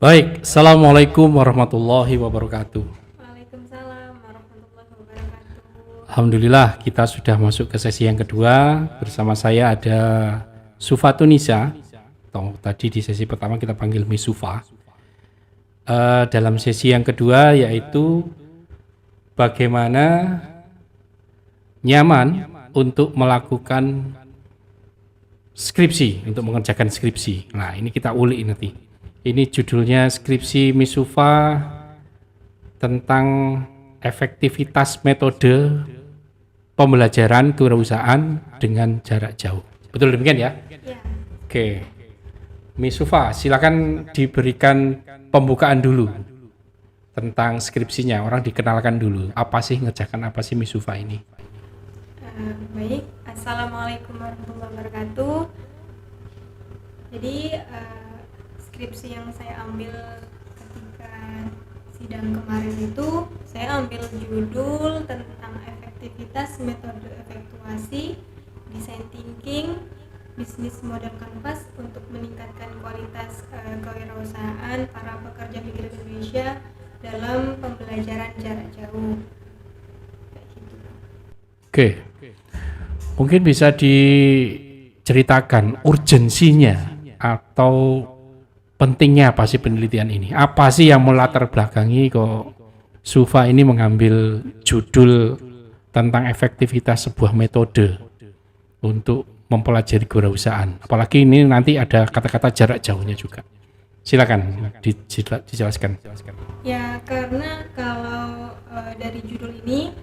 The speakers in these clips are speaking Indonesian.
Baik, Assalamualaikum warahmatullahi wabarakatuh. Waalaikumsalam warahmatullahi wabarakatuh. Alhamdulillah kita sudah masuk ke sesi yang kedua. Bersama saya ada Sufatunisa. Tadi di sesi pertama kita panggil Miss Sufa. Dalam sesi yang kedua yaitu bagaimana nyaman untuk melakukan skripsi, untuk mengerjakan skripsi. Nah, ini kita ulik nanti. Ini judulnya skripsi Miss Sufa tentang efektivitas metode pembelajaran kewirausahaan dengan jarak jauh. Betul demikian ya? Ya, Oke. Miss Sufa, silakan diberikan pembukaan dulu tentang skripsinya. Orang dikenalkan dulu. Apa sih ngerjakan apa sih Miss Sufa ini? baik. Assalamualaikum warahmatullahi wabarakatuh. Jadi skripsi yang saya ambil ketika sidang kemarin itu, saya ambil judul tentang efektivitas metode efektuasi, design thinking, bisnis model kanvas untuk meningkatkan kualitas kewirausahaan para pekerja migran Indonesia dalam pembelajaran jarak jauh. Kayak gitu. Oke. Mungkin bisa diceritakan urgensinya atau pentingnya apa sih penelitian ini? Apa sih yang melatar belakangi kok Sufa ini mengambil judul tentang efektivitas sebuah metode untuk mempelajari kewirausahaan? Apalagi ini nanti ada kata-kata jarak jauhnya juga. Silakan dijelaskan. Ya, karena kalau dari judul ini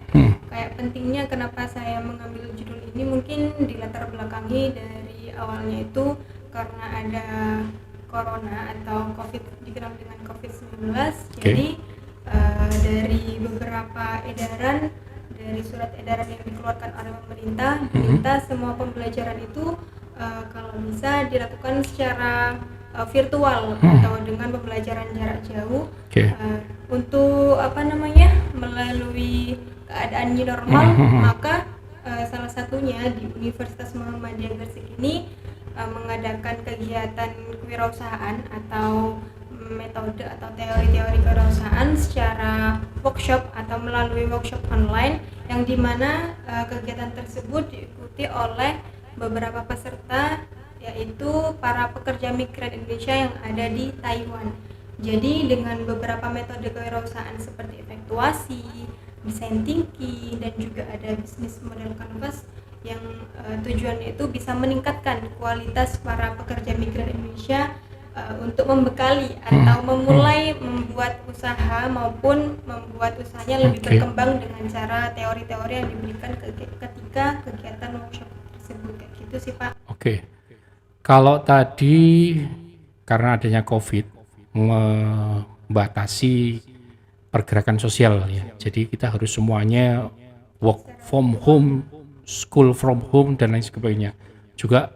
kayak pentingnya kenapa saya mengambil judul ini mungkin dilatar belakangi dari awalnya itu karena ada corona atau COVID, dikenal dengan COVID-19. Jadi dari beberapa edaran, dari surat edaran yang dikeluarkan oleh pemerintah, diminta semua pembelajaran itu kalau bisa dilakukan secara virtual atau dengan pembelajaran jarak jauh. Untuk melalui keadaan new normal, maka salah satunya di Universitas Muhammadiyah Gresik ini mengadakan kegiatan kewirausahaan atau metode atau teori-teori kewirausahaan secara workshop atau melalui workshop online, yang dimana kegiatan tersebut diikuti oleh beberapa peserta, yaitu para pekerja migran Indonesia yang ada di Taiwan. Jadi dengan beberapa metode kewirausahaan seperti efektuasi, design thinking, dan juga ada bisnis model kanvas yang tujuannya itu bisa meningkatkan kualitas para pekerja migran Indonesia untuk membekali atau memulai membuat usaha maupun membuat usahanya lebih berkembang dengan cara teori-teori yang diberikan ketika kegiatan workshop tersebut. Kayak gitu sih, Pak. Oke. Kalau tadi karena adanya COVID membatasi pergerakan sosial ya. Jadi kita harus semuanya work from home, school from home dan lain sebagainya. Juga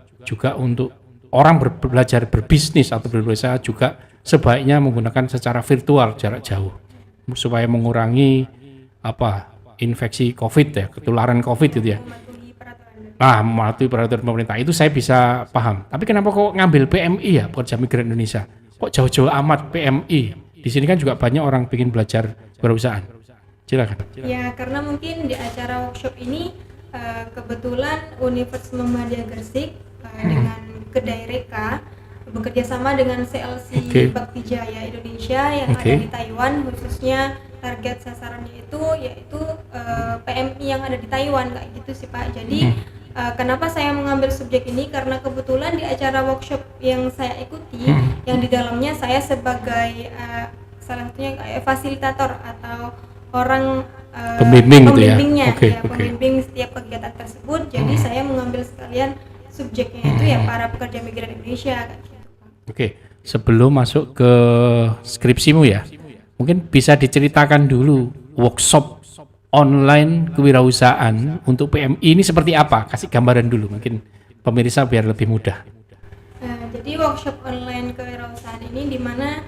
untuk orang belajar berbisnis atau berusaha juga sebaiknya menggunakan secara virtual jarak jauh supaya mengurangi infeksi COVID ya, ketularan COVID itu ya. Mematuhi peraturan pemerintah itu saya bisa paham. Tapi kenapa kok ngambil PMI ya, pekerja migran Indonesia? Kok jauh-jauh amat PMI? Di sini kan juga banyak orang ingin belajar kewirausahaan. Silakan. Ya, karena mungkin di acara workshop ini kebetulan Universitas Muhammadiyah Gresik dengan Kedai Reka bekerja sama dengan CLC Bakti Jaya Indonesia yang ada di Taiwan, khususnya target sasarannya itu yaitu PMI yang ada di Taiwan, kayak gitu sih, Pak. Jadi kenapa saya mengambil subjek ini, karena kebetulan di acara workshop yang saya ikuti, yang di dalamnya saya sebagai salah satunya fasilitator atau orang pembimbingnya, pembimbing setiap kegiatan tersebut. Jadi saya mengambil sekalian subjeknya itu ya para pekerja migran Indonesia. Oke, sebelum masuk ke skripsimu ya, mungkin bisa diceritakan dulu workshop online kewirausahaan untuk PMI ini seperti apa? Kasih gambaran dulu mungkin pemirsa biar lebih mudah. Jadi workshop online kewirausahaan ini dimana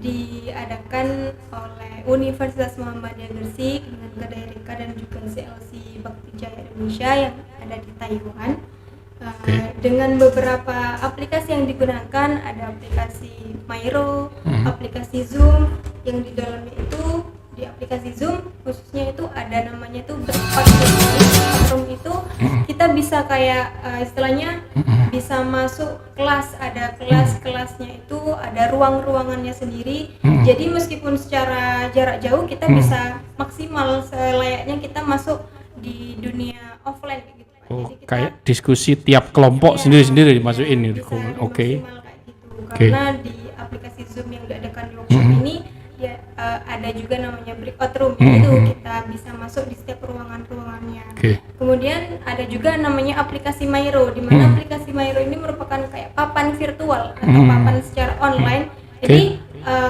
diadakan oleh Universitas Muhammadiyah Gresik dengan Kedai Reka dan juga CLC Bakti Jaya Indonesia yang ada di Taiwan. Oke. Dengan beberapa aplikasi yang digunakan, ada aplikasi Miro, aplikasi Zoom, yang di dalamnya itu di aplikasi Zoom khususnya itu ada namanya itu Hot Room. Itu kita bisa kayak istilahnya bisa masuk kelas, ada kelas-kelasnya itu, ada ruang-ruangannya sendiri. Jadi meskipun secara jarak jauh kita bisa maksimal selayaknya kita masuk di dunia offline kayak gitu. Oh, Jadi kita kayak diskusi tiap kelompok sendiri-sendiri dimasukin gitu. bisa Oke. maksimal kayak gitu. Oke. Karena di aplikasi Zoom yang diadakan di workshop ini ya ada juga namanya breakout room, itu kita bisa masuk di setiap ruangannya. Oke. Kemudian ada juga namanya aplikasi Miro, di mana aplikasi Miro ini merupakan kayak papan virtual atau papan secara online. Jadi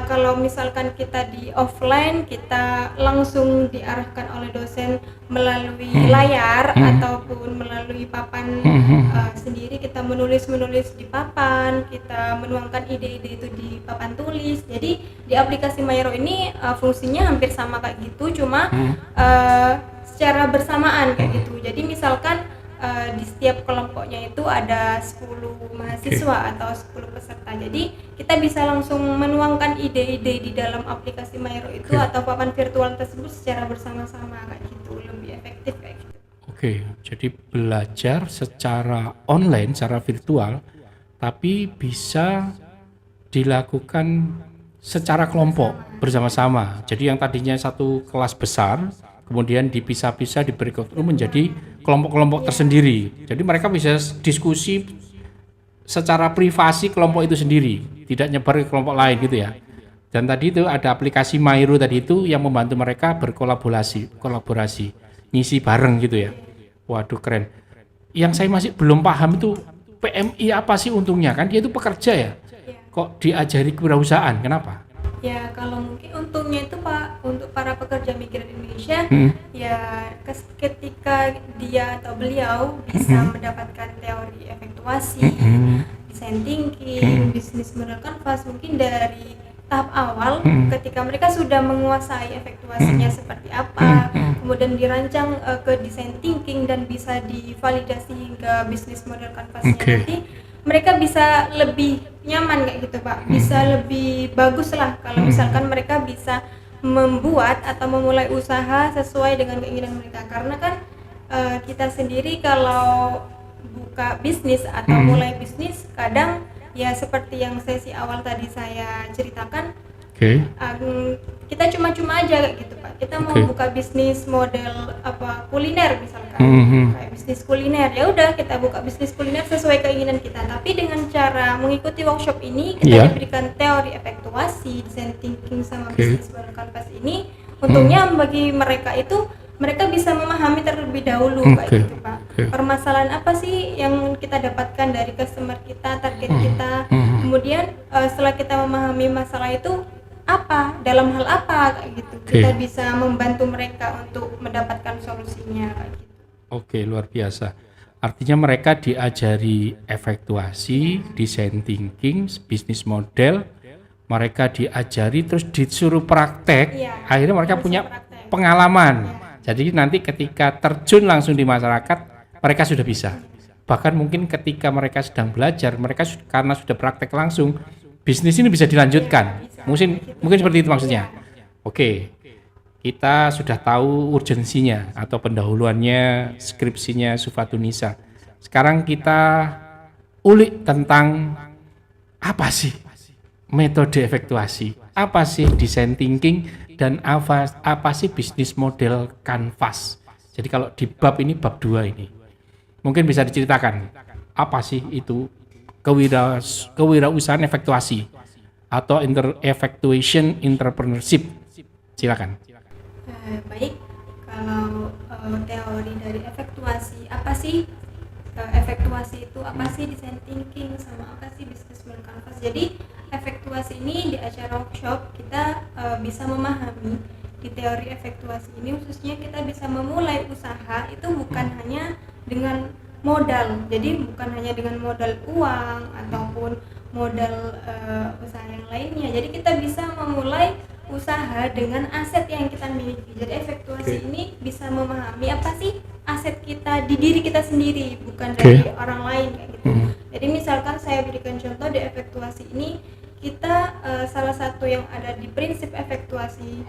kalau misalkan kita di offline, kita langsung diarahkan oleh dosen melalui layar ataupun melalui papan sendiri, kita menulis di papan, kita menuangkan ide-ide itu di papan tulis. Jadi di aplikasi Miro ini fungsinya hampir sama kayak gitu, cuma secara bersamaan kayak gitu. Jadi misalkan di setiap kelompoknya itu ada 10 mahasiswa atau 10 peserta. Jadi kita bisa langsung menuangkan ide-ide di dalam aplikasi Miro itu atau papan virtual tersebut secara bersama-sama kayak gitu, lebih efektif kayak gitu. Oke, jadi belajar secara online, secara virtual, tapi bisa dilakukan secara kelompok bersama-sama. Jadi yang tadinya satu kelas besar, kemudian dipisah-pisah, di breakout room menjadi kelompok-kelompok tersendiri. Jadi mereka bisa diskusi secara privasi kelompok itu sendiri, tidak nyebar ke kelompok lain gitu ya. Dan tadi itu ada aplikasi Miro tadi itu yang membantu mereka kolaborasi, ngisi bareng gitu ya. Waduh keren. Yang saya masih belum paham itu PMI apa sih untungnya, kan dia itu pekerja ya. Kok diajari kewirausahaan, kenapa? Ya kalau mungkin untungnya itu Pak untuk para pekerja migran Indonesia, ya ketika dia atau beliau bisa mendapatkan teori efektuasi, design thinking, bisnis model canvas, mungkin dari tahap awal ketika mereka sudah menguasai efektuasinya seperti apa, kemudian dirancang ke design thinking dan bisa divalidasi hingga bisnis model canvasnya nanti, mereka bisa lebih nyaman kayak gitu Pak, bisa lebih bagus lah kalau misalkan mereka bisa membuat atau memulai usaha sesuai dengan keinginan mereka. Karena kan kita sendiri kalau buka bisnis atau mulai bisnis, kadang ya seperti yang sesi awal tadi saya ceritakan, kita cuma-cuma aja kayak gitu Pak, kita mau buka bisnis model apa kuliner misalkan, kayak bisnis kuliner, ya udah kita buka bisnis kuliner sesuai keinginan kita, tapi dengan cara mengikuti workshop ini kita diberikan teori efektuasi, design thinking sama bisnis model canvas ini. Untungnya bagi mereka itu mereka bisa memahami terlebih dahulu kayak gitu Pak, permasalahan apa sih yang kita dapatkan dari customer kita, target kita, kemudian setelah kita memahami masalah itu apa, dalam hal apa kayak gitu, kita bisa membantu mereka untuk mendapatkan solusinya kayak gitu. Oke, luar biasa. Artinya mereka diajari efektuasi, design thinking, bisnis model, mereka diajari terus disuruh praktek, akhirnya mereka punya pengalaman. Jadi nanti ketika terjun langsung di masyarakat, mereka sudah bisa. Bahkan mungkin ketika mereka sedang belajar, mereka karena sudah praktek langsung, bisnis ini bisa dilanjutkan. Mungkin seperti itu maksudnya. Oke, kita sudah tahu urgensinya atau pendahuluannya skripsinya Sufatunisa. Sekarang kita ulik tentang apa sih metode efektuasi, apa sih design thinking, dan apa sih bisnis model canvas. Jadi kalau di bab ini, bab 2 ini, mungkin bisa diceritakan apa sih itu kewirausahaan efektuasi atau effectuation entrepreneurship. Silakan. Baik, kalau teori dari efektuasi, apa sih efektuasi itu, apa sih design thinking, sama apa sih bisnis model canvas. Jadi efektuasi ini di acara workshop kita bisa memahami di teori efektuasi ini, khususnya kita bisa memulai usaha itu bukan hanya dengan modal, jadi bukan hanya dengan modal uang ataupun modal usaha yang lainnya. Jadi kita bisa memulai usaha dengan aset yang kita miliki. Jadi efektuasi ini bisa memahami apa sih aset kita di diri kita sendiri, bukan Oke. dari orang lain kayak gitu. Jadi misalkan saya berikan contoh di efektuasi ini, kita salah satu yang ada di prinsip efektuasi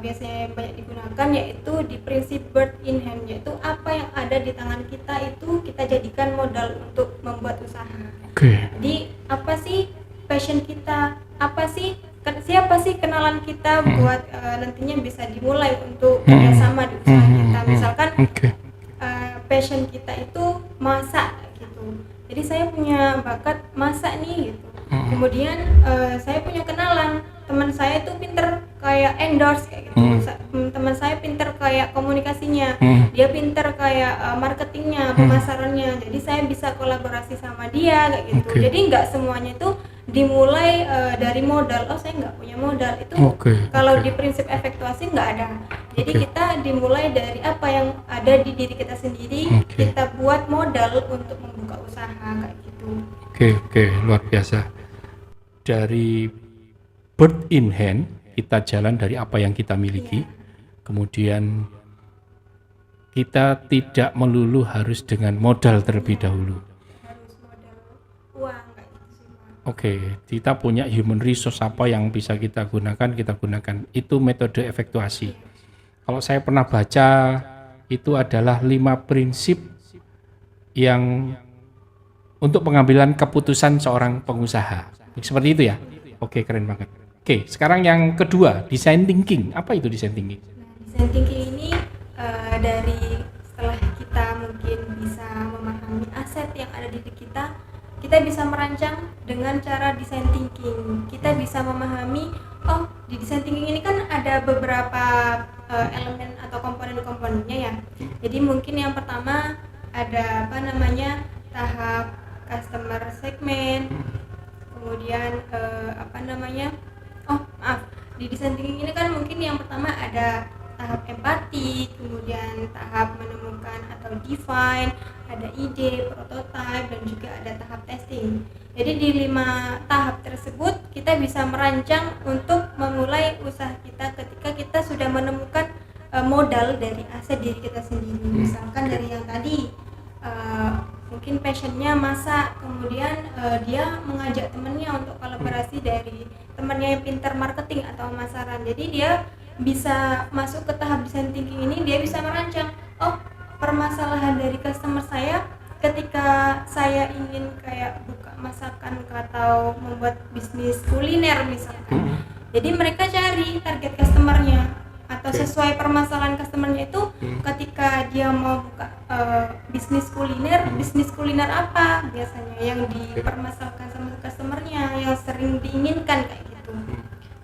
biasanya yang banyak digunakan yaitu di prinsip bird in hand, yaitu apa yang ada di tangan kita itu kita jadikan modal untuk membuat usaha. Oke. Jadi apa sih passion kita, apa sih siapa sih kenalan kita buat nantinya bisa dimulai untuk kerjasama di usaha kita. Misalkan Oke. passion kita itu masak gitu, jadi saya punya bakat masak nih gitu. Kemudian saya punya kenalan, teman saya itu pinter kayak endorse kayak gitu. Teman saya pinter kayak komunikasinya, dia pinter kayak marketingnya, pemasarannya. Jadi saya bisa kolaborasi sama dia kayak gitu. Oke. Jadi nggak semuanya itu dimulai dari modal. Oh saya nggak punya modal itu. Oke, Kalau oke. di prinsip efektuasi nggak ada. Jadi Oke. kita dimulai dari apa yang ada di diri kita sendiri. Oke. Kita buat modal untuk membuka usaha kayak gitu. Oke, luar biasa. Dari bird in hand, kita jalan dari apa yang kita miliki. Kemudian kita tidak melulu harus dengan modal terlebih dahulu. Harus modal uang kayak gitu sih, Pak. Oke, kita punya human resource apa yang bisa kita gunakan, kita gunakan. Itu metode efektuasi. Kalau saya pernah baca, itu adalah 5 prinsip yang untuk pengambilan keputusan seorang pengusaha. Seperti itu ya? Oke, keren banget. Oke, sekarang yang kedua, design thinking. Apa itu design thinking? Nah, design thinking ini dari setelah kita mungkin bisa memahami aset yang ada di diri kita bisa merancang dengan cara design thinking. Kita bisa memahami, oh di design thinking ini kan ada beberapa elemen atau komponen-komponennya ya. Jadi mungkin yang pertama ada tahap customer segment, kemudian di design thinking ini kan mungkin yang pertama ada tahap empati, kemudian tahap menemukan atau define, ada ide, prototype, dan juga ada tahap testing. Jadi di 5 tahap tersebut kita bisa merancang untuk memulai usaha kita ketika kita sudah menemukan modal dari aset diri kita sendiri. Misalkan dari yang tadi mungkin passionnya masak, kemudian dia mengajak temennya untuk kolaborasi dari temennya yang pintar marketing atau pemasaran. Jadi dia bisa masuk ke tahap design thinking ini, dia bisa merancang, oh permasalahan dari customer saya ketika saya ingin kayak buka masakan atau membuat bisnis kuliner misalkan. Jadi mereka cari target customernya atau sesuai permasalahan customernya itu ketika dia mau buka bisnis kuliner apa biasanya yang dipermasalahkan sama customernya, yang sering diinginkan kayak gitu.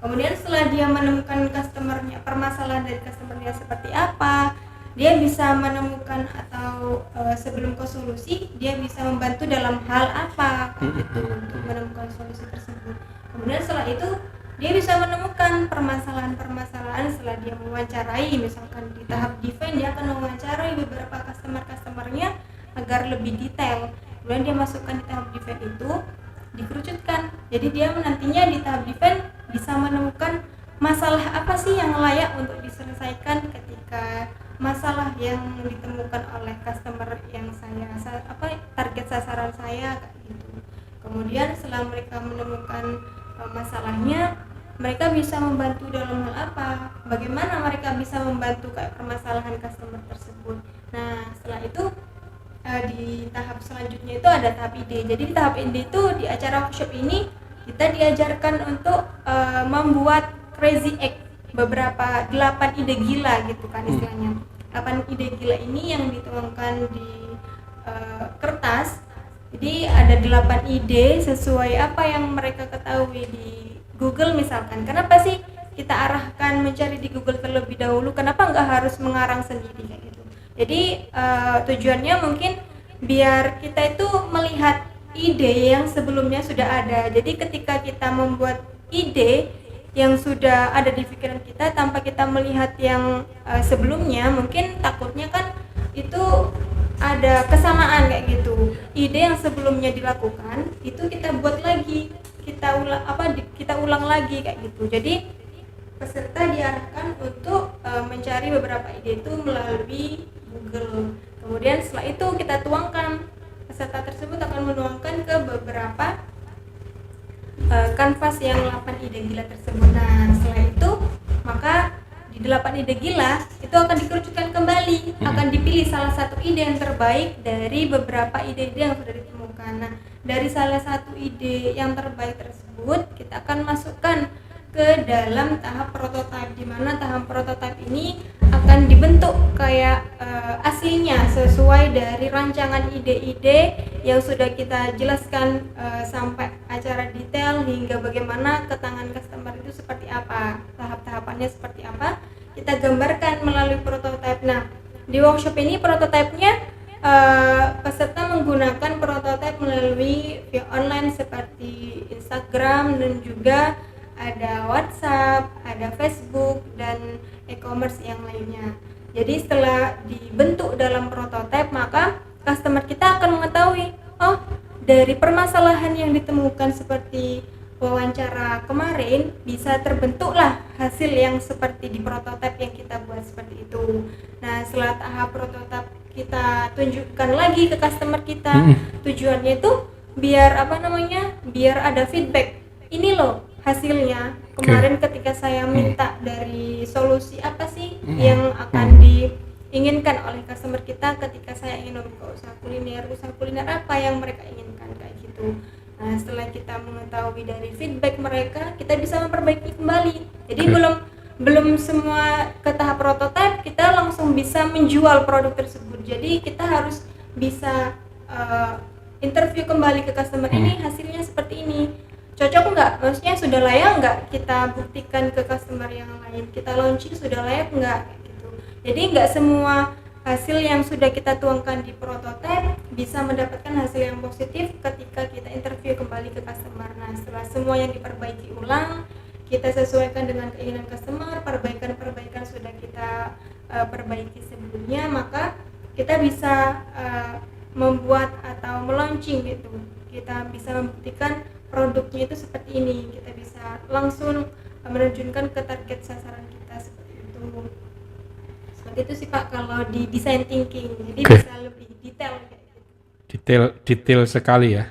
Kemudian setelah dia menemukan customernya, permasalahan dari customernya seperti apa, dia bisa menemukan atau sebelum ke solusi dia bisa membantu dalam hal apa gitu untuk menemukan solusi tersebut. Kemudian setelah itu dia bisa menemukan permasalahan-permasalahan setelah dia mewawancarai, misalkan di tahap define dia akan mewawancarai beberapa customernya agar lebih detail. Kemudian dia masukkan di tahap define itu, dikerucutkan. Jadi dia nantinya di tahap define bisa menemukan masalah apa sih yang layak untuk diselesaikan ketika masalah yang ditemukan oleh customer yang target sasaran saya kayak gitu. Kemudian setelah mereka menemukan masalahnya, mereka bisa membantu dalam hal apa, bagaimana mereka bisa membantu kayak permasalahan customer tersebut. Nah setelah itu di tahap selanjutnya itu ada tahap ide. Jadi di tahap ide itu di acara workshop ini kita diajarkan untuk membuat crazy egg, beberapa 8 ide gila gitu kan istilahnya. 8 ide gila ini yang dituangkan di kertas. Jadi ada 8 ide sesuai apa yang mereka ketahui di Google misalkan. Kenapa sih kita arahkan mencari di Google terlebih dahulu? Kenapa nggak harus mengarang sendiri kayak gitu? Jadi tujuannya mungkin biar kita itu melihat ide yang sebelumnya sudah ada. Jadi ketika kita membuat ide yang sudah ada di pikiran kita tanpa kita melihat yang sebelumnya, mungkin takutnya kan itu ada kesamaan kayak gitu. Ide yang sebelumnya dilakukan itu kita buat lagi, kita ulang lagi kayak gitu. Jadi peserta diarahkan untuk mencari beberapa ide itu melalui Google. Kemudian setelah itu kita tuangkan, peserta tersebut akan menuangkan ke beberapa kanvas yang 8 ide gila tersebut. Nah, setelah itu maka di 8 ide gila itu akan dikerucutkan kembali, akan dipilih salah satu ide yang terbaik dari beberapa ide-ide yang sudah ditemukan. Nah, dari salah satu ide yang terbaik tersebut kita akan masukkan ke dalam tahap prototipe, di mana tahap prototipe ini akan dibentuk kayak aslinya sesuai dari rancangan ide-ide yang sudah kita jelaskan sampai acara detail hingga bagaimana ke tangan customer itu seperti apa, tahap-tahapannya seperti apa, kita gambarkan melalui prototipe. Nah, di workshop ini prototipenya peserta menggunakan prototipe melalui via online seperti Instagram, dan juga ada WhatsApp, ada Facebook, dan e-commerce yang lainnya. Jadi setelah dibentuk dalam prototipe, maka customer kita akan mengetahui, oh, dari permasalahan yang ditemukan seperti wawancara kemarin bisa terbentuklah hasil yang seperti di prototipe yang kita buat seperti itu. Nah, setelah tahap prototipe kita tunjukkan lagi ke customer kita, tujuannya itu biar biar ada feedback. Ini loh hasilnya kemarin ketika saya minta dari solusi apa sih yang akan diinginkan oleh customer kita ketika saya ingin membuka usaha kuliner apa yang mereka inginkan, kayak gitu. Nah, setelah kita mengetahui dari feedback mereka, kita bisa memperbaiki kembali. Jadi belum semua ke tahap prototipe kita langsung bisa menjual produk tersebut. Jadi kita harus bisa interview kembali ke customer, ini hasilnya seperti ini, cocok nggak? Maksudnya sudah layak nggak kita buktikan ke customer yang lain? Kita launching sudah layak nggak? Gitu. Jadi nggak semua hasil yang sudah kita tuangkan di prototipe bisa mendapatkan hasil yang positif ketika kita interview kembali ke customer. Nah, setelah semua yang diperbaiki ulang, kita sesuaikan dengan keinginan customer, perbaikan sudah kita perbaiki sebelumnya, maka kita bisa membuat atau melaunching gitu. Kita bisa membuktikan produknya itu seperti ini, kita bisa langsung menerjunkan ke target sasaran kita seperti itu sih Pak kalau di design thinking. Jadi bisa lebih detail kayak gitu. Detail sekali ya.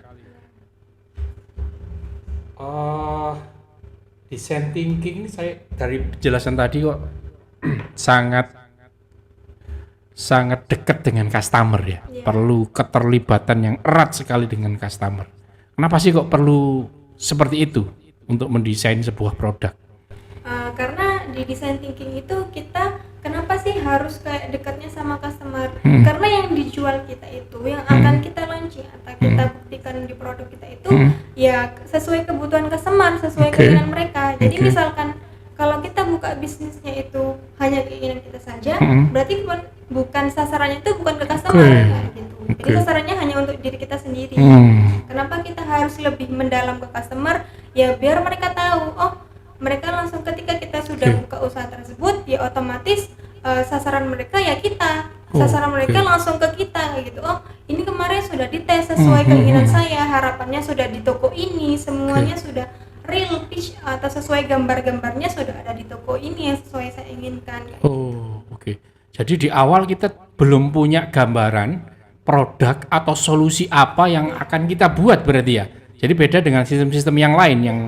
Design thinking ini saya dari penjelasan tadi kok sangat dekat dengan customer ya. Perlu keterlibatan yang erat sekali dengan customer. Kenapa sih kok perlu seperti itu untuk mendesain sebuah produk? Karena di design thinking itu kita kenapa sih harus kayak dekatnya sama customer? Karena yang dijual kita itu, yang akan kita launching atau kita buktikan di produk kita itu ya sesuai kebutuhan customer, sesuai keinginan mereka. Jadi misalkan kalau kita buka bisnisnya itu hanya keinginan kita saja, berarti bukan sasarannya itu bukan ke customer gitu. Jadi sasarannya hanya untuk diri kita sendiri. Kenapa kita harus lebih mendalam ke customer? Ya biar mereka tahu, oh mereka langsung ketika kita sudah buka usaha tersebut, ya otomatis sasaran mereka ya kita, sasaran mereka langsung ke kita gitu. Oh ini kemarin sudah dites sesuai keinginan saya, harapannya sudah di toko ini, semuanya sudah real pitch atau sesuai gambar-gambarnya sudah ada di toko ini yang sesuai saya inginkan. Jadi di awal kita belum punya gambaran produk atau solusi apa yang akan kita buat berarti ya. Jadi beda dengan sistem-sistem yang lain yang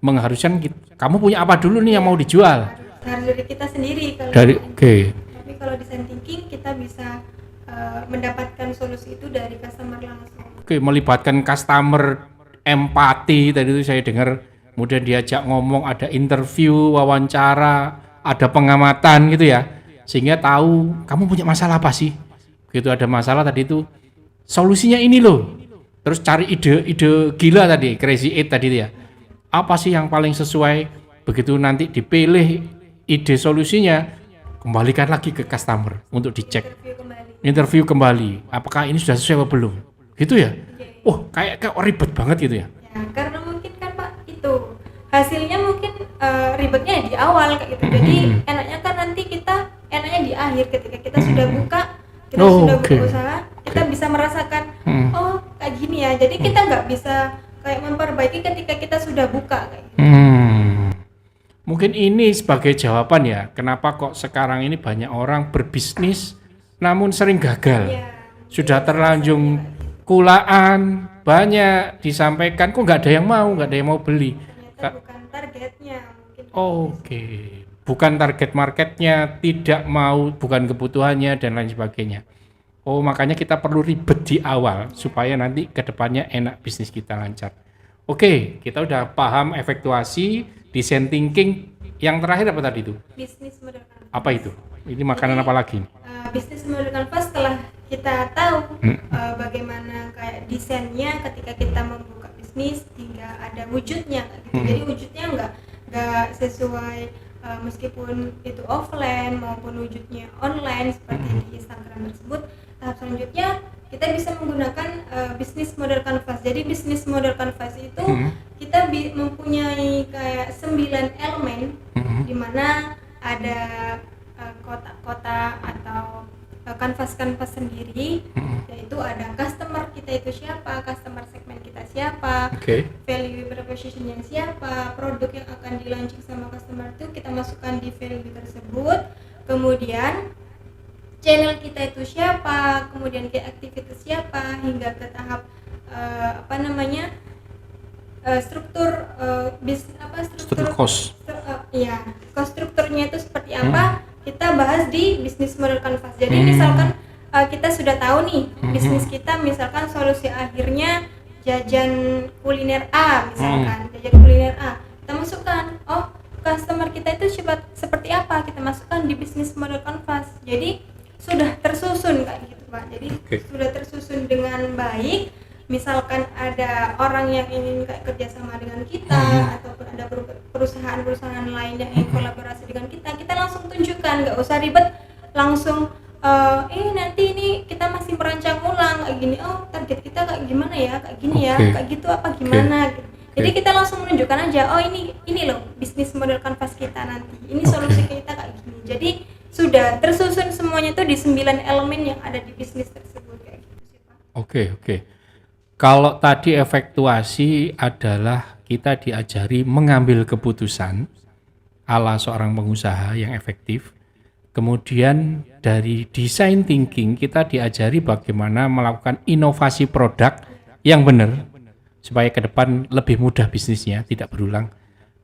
mengharuskan kamu punya apa dulu nih yang mau dijual. Harus dari kita sendiri kalau Tapi kalau design thinking kita bisa mendapatkan solusi itu dari customer langsung. Melibatkan customer, empati tadi itu saya dengar, kemudian diajak ngomong, ada interview, wawancara, ada pengamatan gitu ya. Sehingga tahu kamu punya masalah apa sih? Begitu ada masalah tadi itu solusinya ini loh. Terus cari ide gila tadi, crazy eight tadi itu ya. Apa sih yang paling sesuai? Begitu nanti dipilih ide solusinya, kembalikan lagi ke customer untuk dicek. Interview kembali. Apakah ini sudah sesuai atau belum? Gitu ya? Oh, kayak ribet banget gitu ya. Ya, karena mungkin kan Pak itu hasilnya mungkin ribetnya di awal kayak gitu. Jadi enaknya kan nanti kita enaknya di akhir ketika kita sudah buka, kita sudah berusaha, kita bisa merasakan oh kayak gini ya. Jadi kita nggak bisa kayak memperbaiki ketika kita sudah buka kayak gitu. Mungkin ini sebagai jawaban ya, kenapa kok sekarang ini banyak orang berbisnis namun sering gagal. Iya. Sudah terlanjur kulaan, banyak disampaikan, kok nggak ada yang mau beli. Ternyata bukan targetnya mungkin. Oke, bukan target marketnya, tidak mau, bukan kebutuhannya dan lain sebagainya. Oh, makanya kita perlu ribet di awal supaya nanti ke depannya enak, bisnis kita lancar. Oke, kita udah paham efektuasi, design thinking. Yang terakhir apa tadi itu? Bisnis model canvas. Apa itu? Ini makanan apa lagi? Bisnis model canvas setelah kita tahu bagaimana kayak desainnya ketika kita membuka bisnis hingga ada wujudnya gitu. Jadi wujudnya nggak sesuai meskipun itu offline maupun wujudnya online seperti di Instagram tersebut. Tahap selanjutnya kita bisa menggunakan bisnis model canvas. Jadi bisnis model canvas itu kita mempunyai kayak 9 elemen di mana ada kotak-kotak atau kanvas-kanvas sendiri, yaitu ada customer kita itu siapa, customer segmen kita siapa, value proposition-nya siapa, produk yang akan di launching sama customer itu kita masukkan di value tersebut, kemudian channel kita itu siapa, kemudian ke aktivitas siapa, hingga ke tahap struktur cost. Cost strukturnya itu seperti apa? Kita bahas di bisnis model canvas. Jadi misalkan kita sudah tahu nih bisnis kita, misalkan solusi akhirnya jajan kuliner A, misalkan jajan kuliner A, kita masukkan, customer kita itu seperti apa, kita masukkan di bisnis model canvas. Jadi sudah tersusun kayak gitu Pak. Jadi sudah tersusun dengan baik. Misalkan ada orang yang ingin kayak kerjasama dengan kita ataupun ada perusahaan-perusahaan lain yang ingin kolaborasi dengan kita langsung tunjukkan, nggak usah ribet, langsung nanti ini kita masih merancang ulang kayak gini, target kita kayak gimana ya, kayak gini ya, kayak gitu apa gimana gitu. Jadi kita langsung menunjukkan aja, ini loh bisnis model canvas kita nanti, ini solusi kita kayak gini. Jadi sudah tersusun semuanya tuh di 9 elemen yang ada di bisnis tersebut kayak gitu sih Pak. Oke. Kalau tadi efektuasi adalah kita diajari mengambil keputusan ala seorang pengusaha yang efektif. Kemudian dari design thinking kita diajari bagaimana melakukan inovasi produk yang benar supaya ke depan lebih mudah bisnisnya, tidak berulang.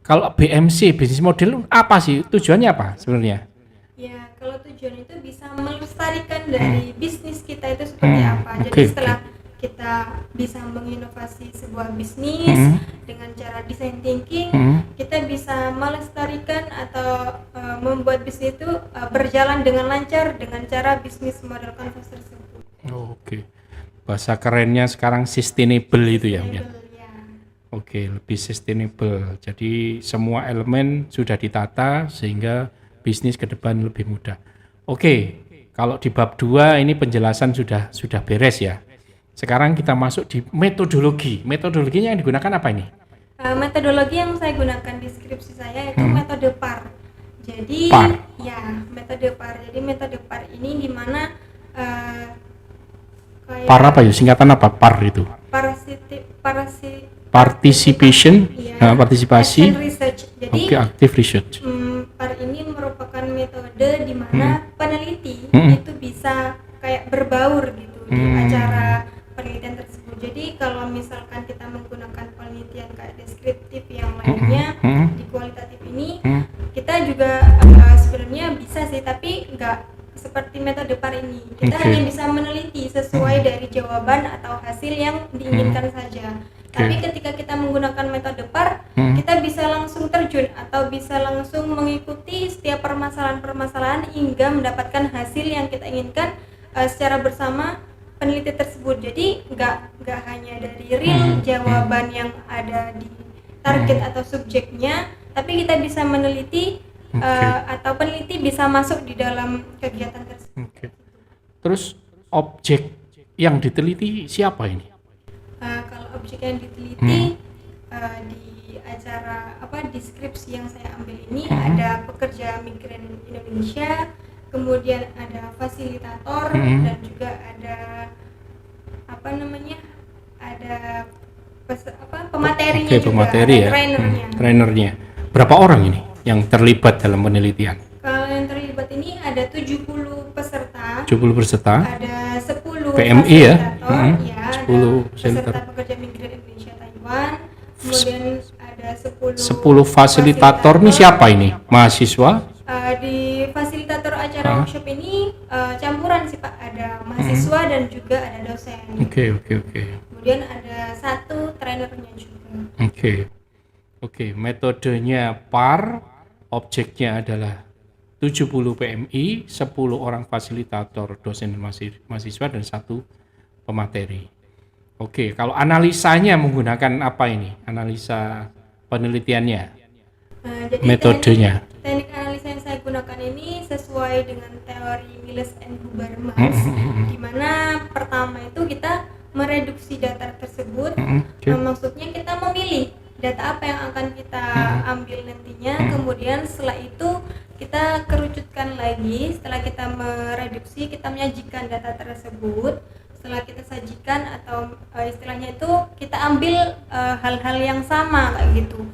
Kalau BMC, bisnis model apa sih? Tujuannya apa sebenarnya? Ya, kalau tujuan itu bisa melestarikan dari bisnis kita itu seperti apa. Jadi setelah kita bisa menginovasi sebuah bisnis dengan cara design thinking, kita bisa melestarikan atau membuat bisnis itu berjalan dengan lancar dengan cara bisnis model canvas tersebut. Bahasa kerennya sekarang sustainable itu ya. Ya. Lebih sustainable. Jadi semua elemen sudah ditata sehingga bisnis ke depan lebih mudah. Kalau di bab 2 ini penjelasan sudah beres ya. Sekarang kita masuk di metodologi. Metodologinya yang digunakan apa ini? Metodologi yang saya gunakan di skripsi saya itu metode PAR. Jadi metode PAR. Jadi metode PAR ini di mana PAR apa ya? Singkatan apa PAR itu? Participation, partisipasi. Action research. Jadi active research. PAR ini merupakan metode di mana peneliti itu bisa kayak berbaur gitu di acara penelitian tersebut. Jadi kalau misalkan kita menggunakan penelitian kayak deskriptif yang lainnya di kualitatif ini, kita juga sebenarnya bisa sih, tapi nggak seperti metode PAR ini. Kita hanya bisa meneliti sesuai dari jawaban atau hasil yang diinginkan saja. Tapi ketika kita menggunakan metode PAR, kita bisa langsung terjun atau bisa langsung mengikuti setiap permasalahan-permasalahan hingga mendapatkan hasil yang kita inginkan secara bersama peneliti tersebut. Jadi nggak hanya dari real jawaban yang ada di target atau subjeknya, tapi kita bisa meneliti atau peneliti bisa masuk di dalam kegiatan tersebut. Terus objek yang diteliti siapa ini? Kalau objek yang diteliti di acara deskripsi yang saya ambil ini ada pekerja migran Indonesia, kemudian ada fasilitator dan juga ada pemateri juga, pemateri ya. Trainernya. Berapa orang ini yang terlibat dalam penelitian? Kalau yang terlibat ini ada 70 peserta, 70 peserta, ada 10 PMI ya, fasilitator, ya, 10 ada fasilitator. peserta pekerja migran Indonesia Taiwan, kemudian ada 10 10 fasilitator ini siapa ini? Mahasiswa? Di fasilitator acara workshop ini campuran sih Pak, ada mahasiswa dan juga ada dosen. Oke. Kemudian ada 1 trainernya juga. Oke, metodenya PAR, objeknya adalah 70 PMI, 10 orang fasilitator, dosen dan mahasiswa, dan 1 pemateri. Oke, kalau analisanya menggunakan apa ini? Analisa penelitiannya, Jadi metodenya. teknik analisa yang saya gunakan ini sesuai dengan teori Miles and Hubermas, di mana pertama itu kita mereduksi data tersebut. Maksudnya kita memilih data apa yang akan kita ambil nantinya, kemudian setelah itu kita kerucutkan lagi. Setelah kita mereduksi, kita menyajikan data tersebut. Setelah kita sajikan atau istilahnya itu kita ambil hal-hal yang sama kayak gitu.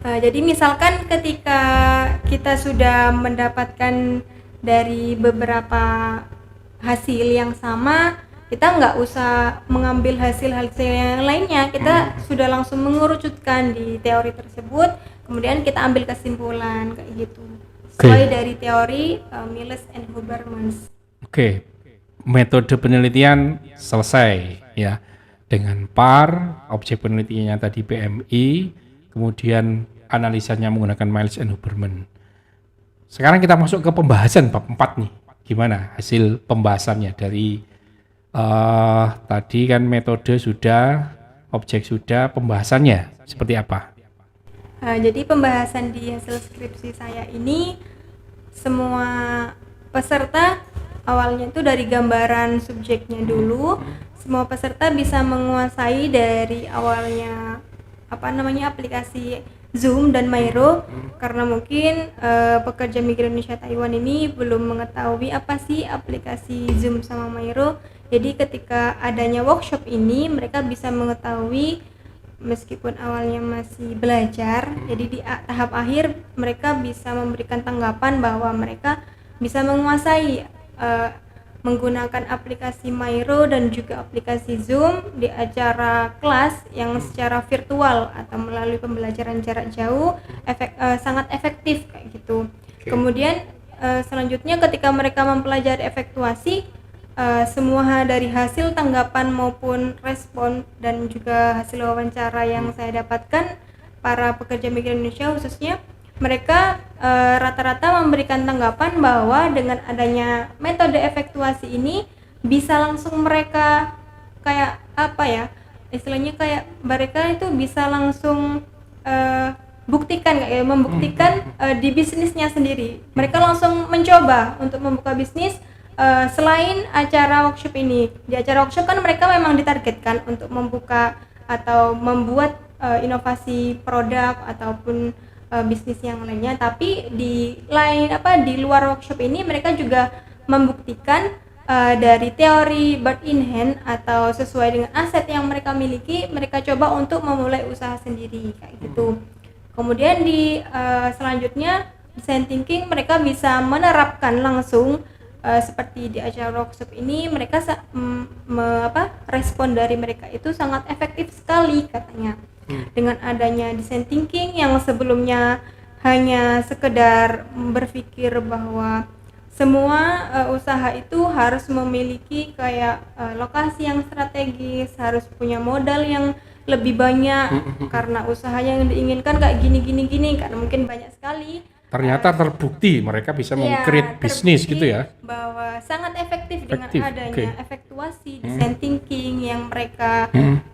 Jadi misalkan ketika kita sudah mendapatkan dari beberapa hasil yang sama, kita nggak usah mengambil hasil-hasil yang lainnya, kita sudah langsung mengerucutkan di teori tersebut, kemudian kita ambil kesimpulan kayak gitu. Sesuai dari teori Miles and Hubermas. Oke, metode penelitian selesai ya, dengan PAR, objek penelitiannya tadi PMI, kemudian analisanya menggunakan Miles and Huberman. Sekarang kita masuk ke pembahasan bab 4 nih. Gimana hasil pembahasannya dari tadi kan metode sudah, objek sudah, pembahasannya seperti apa? Jadi pembahasan di hasil skripsi saya ini, semua peserta awalnya itu dari gambaran subjeknya dulu. Semua peserta bisa menguasai dari awalnya aplikasi Zoom dan Miro, karena mungkin pekerja migran Indonesia Taiwan ini belum mengetahui apa sih aplikasi Zoom sama Miro. Jadi ketika adanya workshop ini, mereka bisa mengetahui meskipun awalnya masih belajar. Jadi di tahap akhir mereka bisa memberikan tanggapan bahwa mereka bisa menguasai menggunakan aplikasi Miro dan juga aplikasi Zoom di acara kelas yang secara virtual atau melalui pembelajaran jarak jauh sangat efektif kayak gitu. Kemudian selanjutnya ketika mereka mempelajari efektuasi, semua dari hasil tanggapan maupun respon dan juga hasil wawancara yang saya dapatkan, para pekerja migran Indonesia khususnya, mereka rata-rata memberikan tanggapan bahwa dengan adanya metode efektuasi ini bisa langsung mereka kayak istilahnya kayak mereka itu bisa langsung membuktikan di bisnisnya sendiri. Mereka langsung mencoba untuk membuka bisnis selain acara workshop ini. Di acara workshop kan mereka memang ditargetkan untuk membuka atau membuat inovasi produk ataupun bisnis yang lainnya, tapi di luar workshop ini mereka juga membuktikan dari teori bird in hand atau sesuai dengan aset yang mereka miliki, mereka coba untuk memulai usaha sendiri kayak gitu. Kemudian di selanjutnya design thinking mereka bisa menerapkan langsung seperti di acara workshop ini. Mereka respon dari mereka itu sangat efektif sekali katanya. Dengan adanya design thinking yang sebelumnya hanya sekedar berpikir bahwa semua usaha itu harus memiliki kayak lokasi yang strategis, harus punya modal yang lebih banyak karena usaha yang diinginkan kayak gini karena mungkin banyak sekali. Ternyata terbukti mereka bisa meng-create bisnis gitu ya, bahwa sangat efektif dengan adanya efektuasi design thinking yang mereka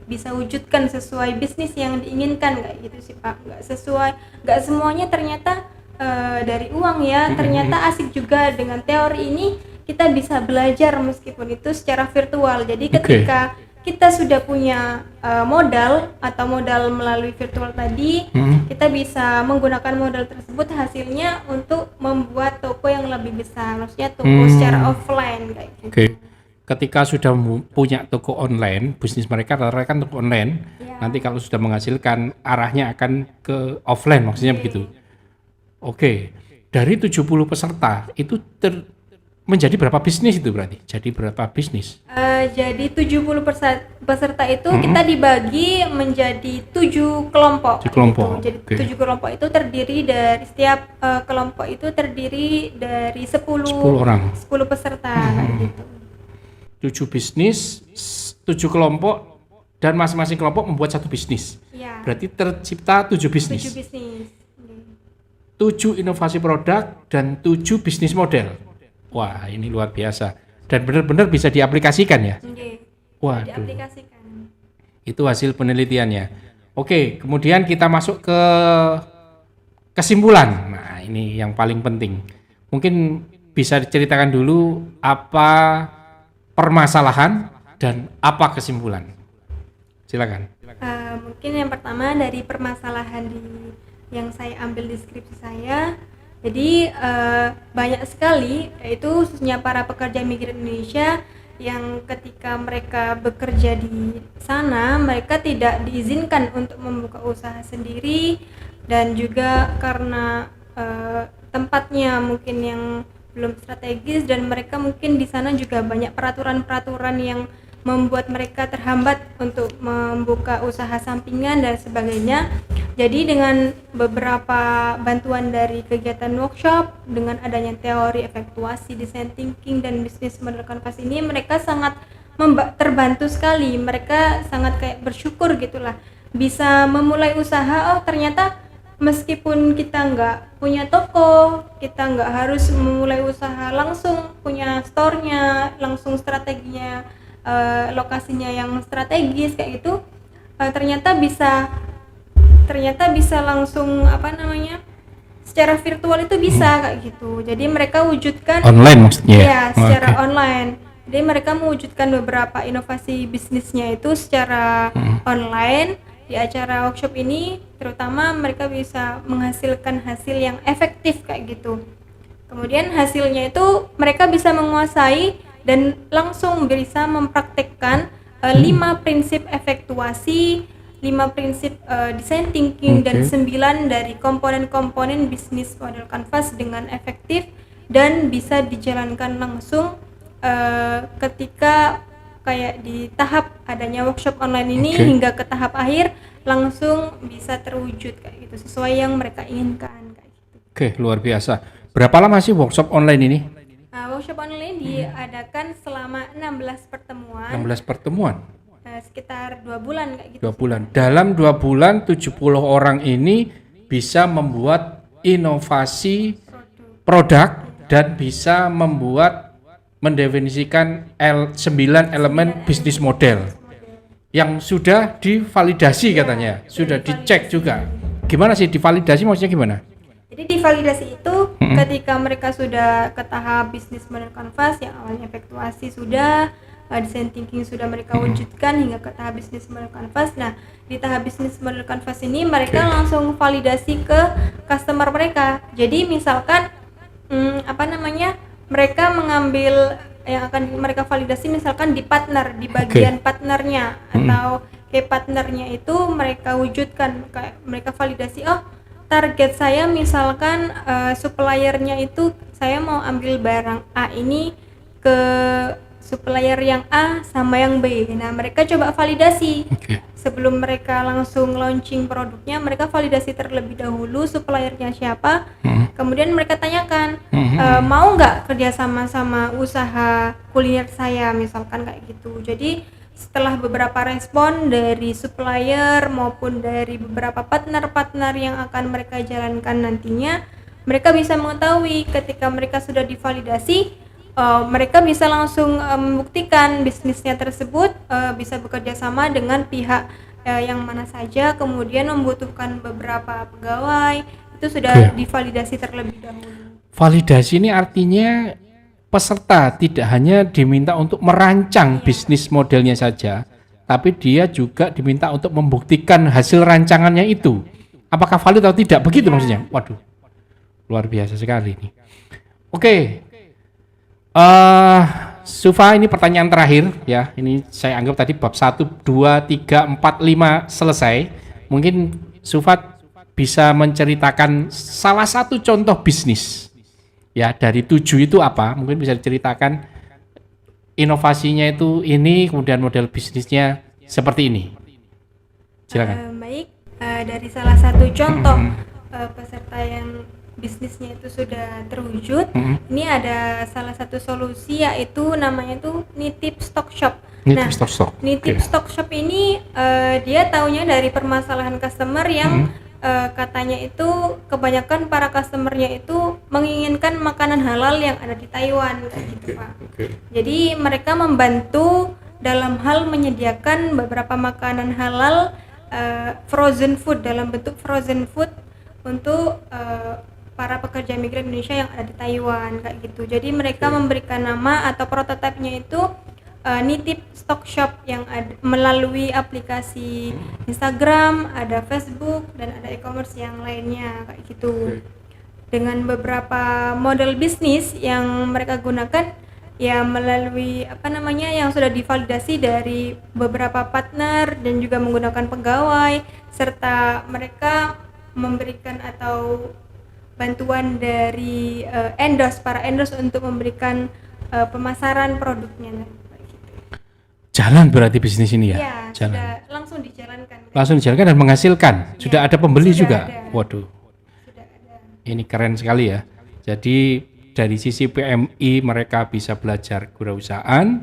bisa wujudkan sesuai bisnis yang diinginkan kayak gitu sih Pak. Nggak semuanya ternyata dari uang ya, ternyata asik juga dengan teori ini kita bisa belajar meskipun itu secara virtual. Jadi ketika kita sudah punya modal atau modal melalui virtual tadi, kita bisa menggunakan modal tersebut hasilnya untuk membuat toko yang lebih besar, maksudnya toko secara offline kayak gitu. Ketika sudah punya toko online, bisnis mereka rata-rata kan toko online, nanti kalau sudah menghasilkan arahnya akan ke offline, maksudnya begitu. Oke, dari 70 peserta itu menjadi berapa bisnis itu berarti? Jadi berapa bisnis? Jadi 70 peserta itu kita dibagi menjadi 7 kelompok. 7 kelompok. Gitu. Jadi Oke. 7 kelompok itu terdiri dari setiap kelompok itu terdiri dari 10 orang. 10 peserta kayak gitu. 7 bisnis, 7 kelompok, dan masing-masing kelompok membuat satu bisnis. Iya. Berarti tercipta 7 bisnis. 7 bisnis. 7 inovasi produk dan 7 bisnis model. Wah, ini luar biasa. Dan benar-benar bisa diaplikasikan ya. Oke. Waduh. Diaplikasikan. Itu hasil penelitiannya. Oke, kemudian kita masuk ke kesimpulan. Nah, ini yang paling penting. Mungkin bisa diceritakan dulu apa permasalahan dan apa kesimpulan. Silakan. Mungkin yang pertama dari permasalahan yang saya ambil di skripsi saya. Jadi banyak sekali, yaitu khususnya para pekerja migran Indonesia yang ketika mereka bekerja di sana, mereka tidak diizinkan untuk membuka usaha sendiri, dan juga karena tempatnya mungkin yang belum strategis, dan mereka mungkin di sana juga banyak peraturan-peraturan yang membuat mereka terhambat untuk membuka usaha sampingan dan sebagainya. Jadi dengan beberapa bantuan dari kegiatan workshop, dengan adanya teori efektuasi, design thinking, dan bisnis model canvas ini, mereka sangat terbantu sekali. Mereka sangat kayak bersyukur gitulah, bisa memulai usaha. Oh ternyata meskipun kita nggak punya toko, kita nggak harus memulai usaha langsung punya store-nya, langsung strateginya, lokasinya yang strategis kayak gitu, ternyata bisa langsung secara virtual itu bisa kayak gitu. Jadi mereka wujudkan Online maksudnya ya secara online. Jadi mereka mewujudkan beberapa inovasi bisnisnya itu secara online. Di acara workshop ini terutama mereka bisa menghasilkan hasil yang efektif kayak gitu. Kemudian hasilnya itu mereka bisa menguasai dan langsung bisa mempraktekkan 5 prinsip efektuasi, 5 prinsip design thinking, dan 9 dari komponen-komponen bisnis model canvas dengan efektif dan bisa dijalankan langsung ketika kayak di tahap adanya workshop online ini hingga ke tahap akhir langsung bisa terwujud kayak gitu sesuai yang mereka inginkan kayak gitu. Oke, luar biasa. Berapa lama sih workshop online ini? Workshop online diadakan selama 16 pertemuan. 16 pertemuan. Sekitar 2 bulan kayak gitu. 2 bulan. Dalam 2 bulan 70 orang ini bisa membuat inovasi produk dan bisa mendefinisikan 9 elemen bisnis model yang sudah divalidasi katanya, sudah dicek juga. Gimana sih divalidasi, maksudnya gimana? Jadi divalidasi itu ketika mereka sudah ke tahap bisnis model canvas yang awalnya efektuasi sudah, design thinking sudah mereka wujudkan hingga ke tahap bisnis model canvas. Nah, di tahap bisnis model canvas ini mereka langsung validasi ke customer mereka. Jadi misalkan mereka mengambil yang akan mereka validasi misalkan di partner, di bagian partnernya, atau kayak partnernya itu mereka wujudkan, kayak mereka validasi, oh target saya misalkan suppliernya itu saya mau ambil barang A ini ke supplier yang A sama yang B. Nah mereka coba validasi sebelum mereka langsung launching produknya, mereka validasi terlebih dahulu suppliernya siapa, kemudian mereka tanyakan mau nggak kerjasama sama usaha kuliner saya misalkan kayak gitu. Jadi setelah beberapa respon dari supplier maupun dari beberapa partner-partner yang akan mereka jalankan nantinya, mereka bisa mengetahui ketika mereka sudah divalidasi, mereka bisa langsung membuktikan bisnisnya tersebut bisa bekerja sama dengan pihak yang mana saja, kemudian membutuhkan beberapa pegawai, itu sudah divalidasi terlebih dahulu. Validasi ini artinya peserta tidak hanya diminta untuk merancang bisnis modelnya saja, tapi dia juga diminta untuk membuktikan hasil rancangannya itu. Apakah valid atau tidak? Begitu maksudnya? Waduh, luar biasa sekali ini. Oke, Sufa, ini pertanyaan terakhir ya. Ini saya anggap tadi bab 1, 2, 3, 4, 5 selesai. Mungkin Sufa bisa menceritakan salah satu contoh bisnis ya dari 7 itu apa? Mungkin bisa diceritakan inovasinya itu ini, kemudian model bisnisnya seperti ini. Silakan. Baik, dari salah satu contoh peserta yang bisnisnya itu sudah terwujud, ini ada salah satu solusi yaitu namanya itu Nitip Stock Shop. Nitip Stock Shop. Nitip Stock Shop ini dia taunya dari permasalahan customer yang katanya itu kebanyakan para customernya itu menginginkan makanan halal yang ada di Taiwan kayak gitu, Pak. Jadi mereka membantu dalam hal menyediakan beberapa makanan halal frozen food dalam bentuk frozen food untuk para pekerja migran Indonesia yang ada di Taiwan kayak gitu. Jadi mereka memberikan nama atau prototipenya itu Nitip Stock Shop yang ada melalui aplikasi Instagram, ada Facebook dan ada e-commerce yang lainnya kayak gitu. Dengan beberapa model bisnis yang mereka gunakan ya melalui yang sudah divalidasi dari beberapa partner dan juga menggunakan pegawai, serta mereka memberikan atau bantuan dari para endorse untuk memberikan pemasaran produknya. Jalan berarti bisnis ini ya? Iya, Jalan. sudah langsung dijalankan. Langsung dijalankan dan menghasilkan. Sudah ada pembeli sudah juga. ada. Waduh. Sudah ada. Ini keren sekali ya. Jadi dari sisi PMI mereka bisa belajar kewirausahaan,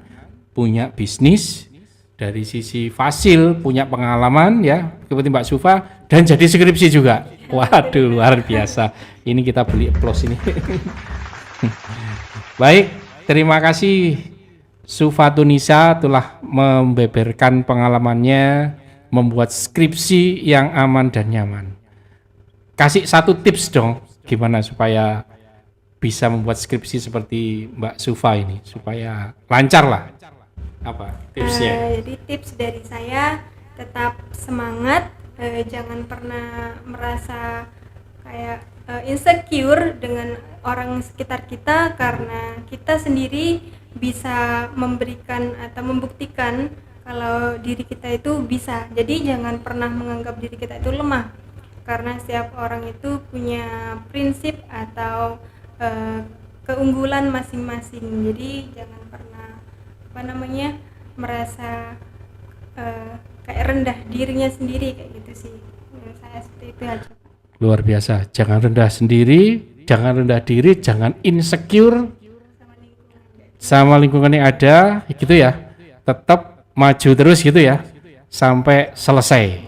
punya bisnis, dari sisi Fasil punya pengalaman ya, seperti Mbak Sufa, dan jadi skripsi juga. Waduh, luar biasa. Ini kita beli plus ini. Baik, terima kasih Sufatunisa telah membeberkan pengalamannya membuat skripsi yang aman dan nyaman. Kasih satu tips dong, gimana supaya bisa membuat skripsi seperti Mbak Sufa ini, supaya lancar lah. Apa tipsnya? Jadi tips dari saya, tetap semangat, jangan pernah merasa kayak insecure dengan orang sekitar kita, karena kita sendiri bisa memberikan atau membuktikan kalau diri kita itu bisa. Jadi jangan pernah menganggap diri kita itu lemah, karena setiap orang itu punya prinsip atau keunggulan masing-masing. Jadi jangan pernah merasa kayak rendah dirinya sendiri kayak gitu sih. Menurut saya seperti itu aja. Luar biasa. Jangan rendah sendiri, jangan rendah diri, jangan insecure sama lingkungan yang ada, gitu ya. Tetap maju terus gitu ya, sampai selesai.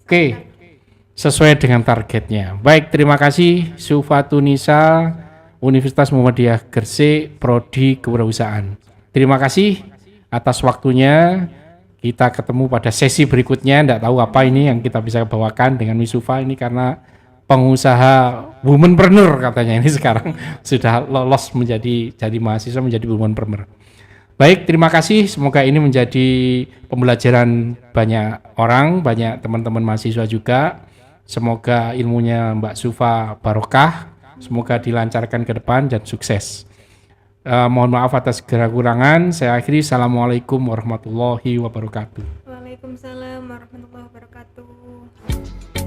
Oke, sesuai dengan targetnya. Baik, terima kasih Sufatunisa, Universitas Muhammadiyah Gresik, Prodi Kewirausahaan. Terima kasih atas waktunya. Kita ketemu pada sesi berikutnya. Nggak tahu apa ini yang kita bisa bawakan dengan Miss Sufa ini, karena pengusaha womanpreneur katanya ini sekarang sudah lolos jadi mahasiswa menjadi womanpreneur. Baik, terima kasih. Semoga ini menjadi pembelajaran banyak orang, banyak teman-teman mahasiswa juga. Semoga ilmunya Mbak Sufa barokah. Semoga dilancarkan ke depan dan sukses. Mohon maaf atas segala kurangan. Saya akhiri. Assalamualaikum warahmatullahi wabarakatuh. Waalaikumsalam warahmatullahi wabarakatuh.